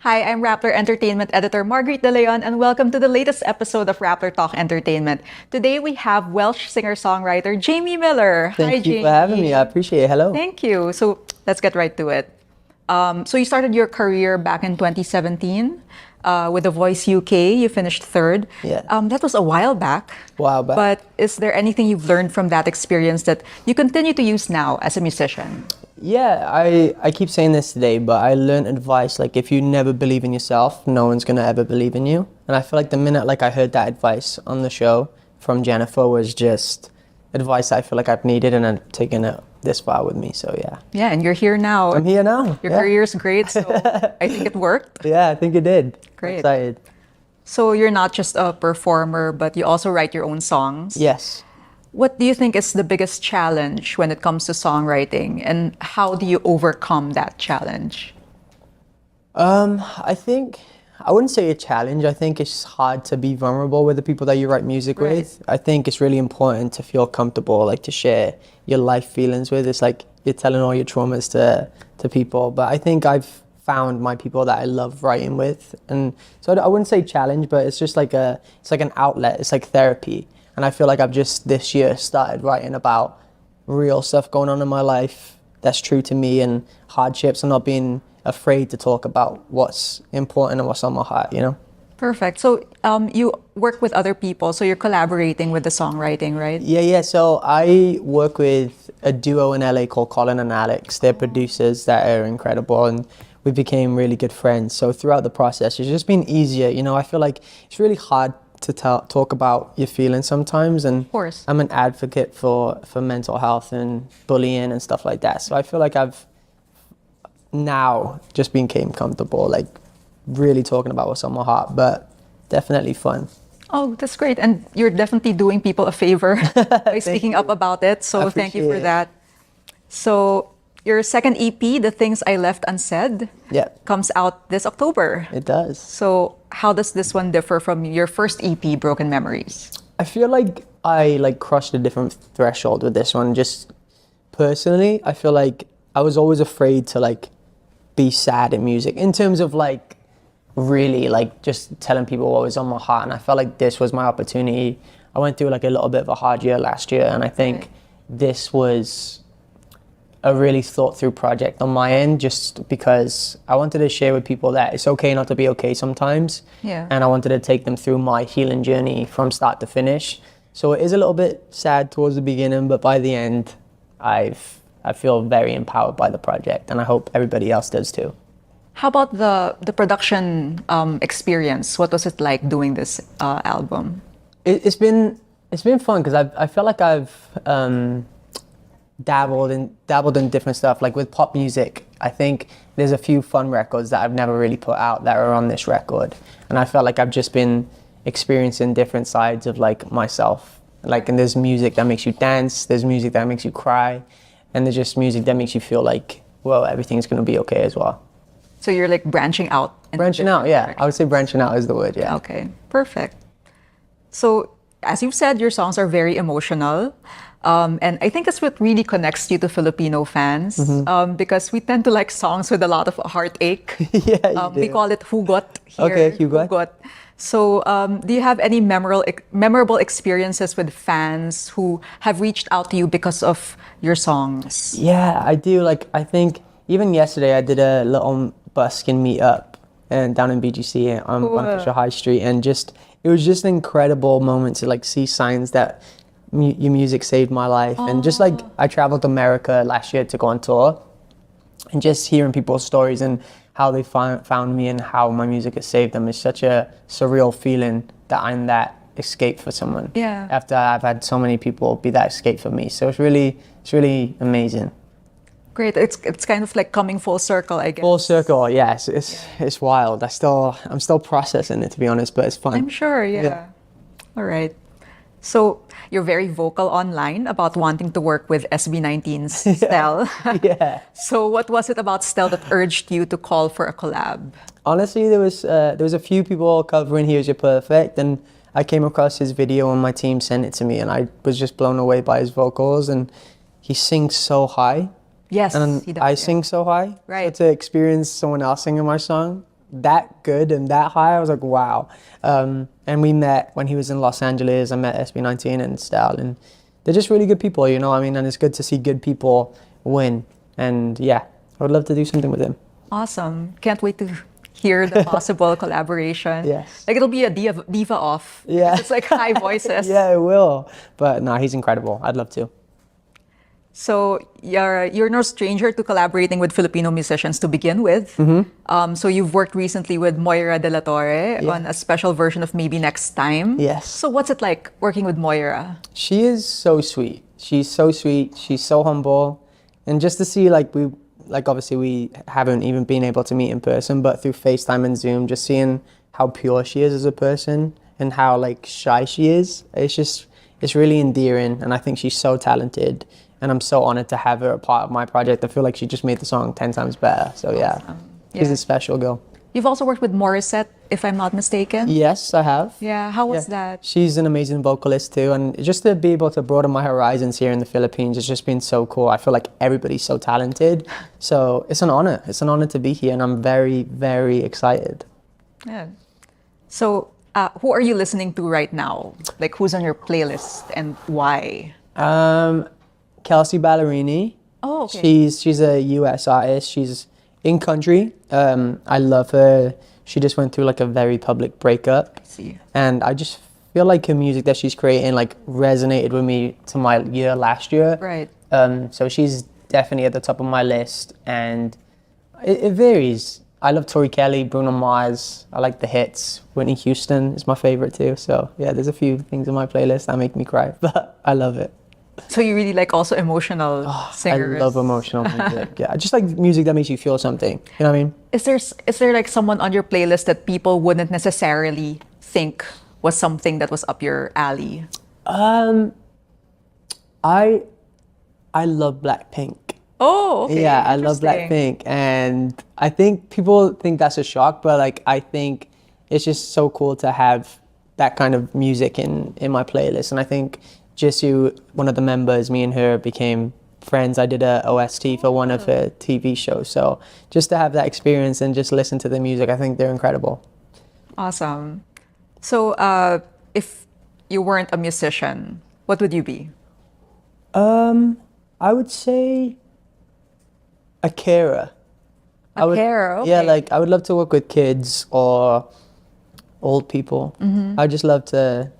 Hi, I'm Rappler Entertainment editor Marguerite de Leon, and welcome to the latest episode of Rappler Talk Entertainment. Today we have Welsh singer-songwriter Jamie Miller. Hi, Thank you Jamie. for having me. I appreciate it. Hello. Thank you. So let's get right to it. So you started your career back in 2017 with The Voice UK. You finished third. Yeah. That was a while back. While back. But is there anything you've learned from that experience that you continue to use now as a musician? Yeah, I keep saying this today, but I learned advice like if you never believe in yourself, no one's gonna ever believe in you. And I feel like the minute I heard that advice on the show from Jennifer was just advice I feel like I've needed, and I've taken it this far with me. So yeah. Yeah, and you're here now. I'm here now. Your Yeah. career's great, so I think it worked. Yeah, I think it did. Great. Excited. So you're not just a performer, but you also write your own songs. Yes. What do you think is the biggest challenge when it comes to songwriting, and how do you overcome that challenge? I think I wouldn't say a challenge. I think it's hard to be vulnerable with the people that you write music Right. with. I think it's really important to feel comfortable, like to share your life feelings with. It's like you're telling all your traumas to people. But I think I've found my people that I love writing with, and so I wouldn't say challenge, but it's just like it's like an outlet. It's like therapy, and I feel like I've just this year started writing about real stuff going on in my life that's true to me and hardships, and not being afraid to talk about what's important and what's on my heart, you know? Perfect. So you work with other people, so you're collaborating with the songwriting, right? Yeah. So I work with a duo in LA called Colin and Alex. They're producers that are incredible, and we became really good friends. So throughout the process, it's just been easier. You know, I feel like it's really hard to talk about your feelings sometimes, and Of course. I'm an advocate for mental health and bullying and stuff like that. So I feel like I've now just became comfortable, like really talking about what's on my heart, but definitely fun. Oh, that's great. And you're definitely doing people a favor by speaking up about it. So thank you for appreciate it. that. So your second EP, The Things I Left Unsaid, Yeah, comes out this October. it does. So how does this one differ from your first EP, Broken Memories? I feel like I crossed a different threshold with this one. Just personally, I feel like I was always afraid to be sad in music, in terms of really just telling people what was on my heart. And I felt like this was my opportunity. I went through a little bit of a hard year last year, and I think Right. this was a really thought through project on my end, just because I wanted to share with people that it's okay not to be okay sometimes. Yeah. And I wanted to take them through my healing journey from start to finish. So it is a little bit sad towards the beginning, but by the end, I feel very empowered by the project, and I hope everybody else does too. How about the production experience? What was it like doing this album? It's been fun because I feel like I've dabbled in different stuff. Like with pop music, I think there's a few fun records that I've never really put out that are on this record, and I felt like I've just been experiencing different sides of myself. And there's music that makes you dance, there's music that makes you cry, and there's just music that makes you feel like, well, everything's gonna be okay as well. So you're branching out. into Branching out, different yeah. directions. I would say branching out is the word, yeah. Okay, perfect. So, as you've said, your songs are very emotional. And I think it's what really connects you to Filipino fans, because we tend to like songs with a lot of heartache. Yeah, We call it hugot here. Okay, hugot. So, do you have any memorable experiences with fans who have reached out to you because of your songs? Yeah, I do. I think even yesterday I did a little busking meetup and down in BGC on Fisher High Street, and it was just an incredible moment to see signs that your music saved my life. And just I traveled to America last year to go on tour, and just hearing people's stories and how they found me and how my music has saved them is such a surreal feeling, that I'm that escape for someone. Yeah. After I've had so many people be that escape for me, so it's really amazing. Great. It's kind of like coming full circle, I guess. Full circle, yes. It's wild. I'm still processing it, to be honest, but it's fun. I'm sure, yeah. All right. So you're very vocal online about wanting to work with SB19’s Stell. Yeah. So what was it about Stell that urged you to call for a collab? Honestly, there was a few people covering Here's Your Perfect, and I came across his video and my team sent it to me, and I was just blown away by his vocals, and he sings so high. Yes, And he does, I yeah. sing so high. Right. So to experience someone else singing my song that good and that high. I was like, wow. And we met when he was in Los Angeles. I met SB19 and Stell, and they're just really good people, you know what I mean? And it's good to see good people win. And yeah, I would love to do something with him. Awesome. Can't wait to hear the possible collaboration. Yes. Like it'll be a diva off. Yeah. It's like high voices. Yeah, it will. But no, he's incredible. I'd love to. So you're no stranger to collaborating with Filipino musicians to begin with. So you've worked recently with Moira de Torre on a special version of Maybe Next Time. Yes. So what's it like working with Moira? She is so sweet. She's so sweet. She's so humble. And just to see obviously we haven't even been able to meet in person, but through FaceTime and Zoom, just seeing how pure she is as a person and how like shy she is, it's really endearing. And I think she's so talented. And I'm so honored to have her a part of my project. I feel like she just made the song 10 times better. So yeah, she's a special girl. You've also worked with Morissette, if I'm not mistaken. Yes, I have. Yeah, how was that? She's an amazing vocalist too. And just to be able to broaden my horizons here in the Philippines, it's just been so cool. I feel like everybody's so talented. So it's an honor. It's an honor to be here. And I'm very, very excited. Yeah. So who are you listening to right now? Like who's on your playlist and why? Kelsey Ballerini. Oh, okay. She's a US artist. She's in country. I love her. She just went through like a very public breakup. I see. And I just feel like her music that she's creating like resonated with me to my year last year. Right. So she's definitely at the top of my list, and it varies. I love Torre, Bruno Mars. I like the hits. Whitney Houston is my favorite too. So yeah, there's a few things on my playlist that make me cry, but I love it. So you really like also emotional singers? I love emotional music. Yeah, just like music that makes you feel something. You know what I mean? Is there like someone on your playlist that people wouldn't necessarily think was something that was up your alley? I love Blackpink. Oh, okay. Yeah, I love Blackpink, and I think people think that's a shock, but like I think it's just so cool to have that kind of music in my playlist. And I think Jisoo, one of the members, me and her became friends. I did a OST for one of her TV shows. So just to have that experience and just listen to the music, I think they're incredible. Awesome. So if you weren't a musician, what would you be? I would say a carer. Carer, okay. Yeah, like I would love to work with kids or old people. I just love to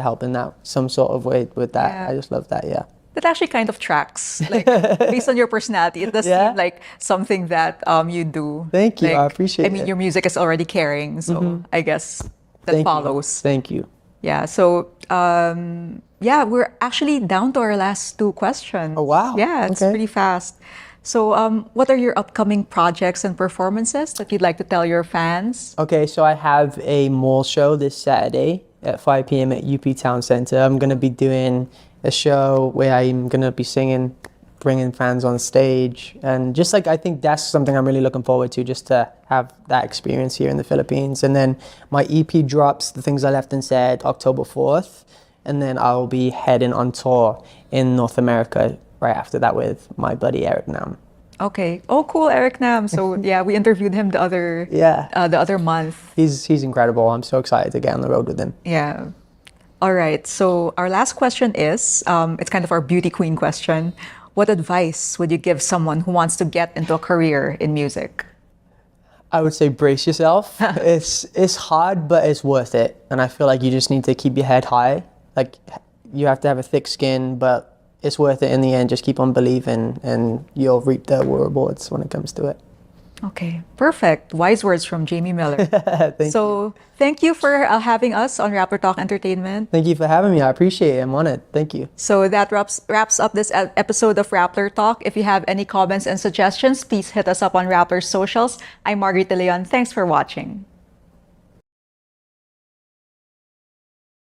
help in that some sort of way with that. Yeah. I just love that, yeah. That actually kind of tracks, like based on your personality. It does seem like something that you do. Thank you, like, I appreciate it. I mean, your music is already caring, so I guess that follows. Thank you. Yeah. So we're actually down to our last two questions. Oh wow. Yeah, it's pretty fast. So what are your upcoming projects and performances that you'd like to tell your fans? Okay, so I have a mall show this Saturday at 5 p.m. at UP Town Center. I'm going to be doing a show where I'm going to be singing, bringing fans on stage. And just like, I think that's something I'm really looking forward to, just to have that experience here in the Philippines. And then my EP drops, The Things I Left Unsaid, October 4th. And then I'll be heading on tour in North America right after that with my buddy Eric Nam. Okay. Oh, cool, Eric Nam. So yeah, we interviewed him the other month. He's incredible. I'm so excited to get on the road with him. Yeah. All right. So our last question is, it's kind of our beauty queen question. What advice would you give someone who wants to get into a career in music? I would say brace yourself. It's hard, but it's worth it. And I feel like you just need to keep your head high. Like you have to have a thick skin, but it's worth it in the end. Just keep on believing and you'll reap the rewards when it comes to it. Okay, perfect. Wise words from Jamie Miller. Thank you for having us on Rappler Talk Entertainment. Thank you for having me. I appreciate it. I'm honored. Thank you. So that wraps up this episode of Rappler Talk. If you have any comments and suggestions, please hit us up on Rappler's socials. I'm Marguerite de Leon. Thanks for watching.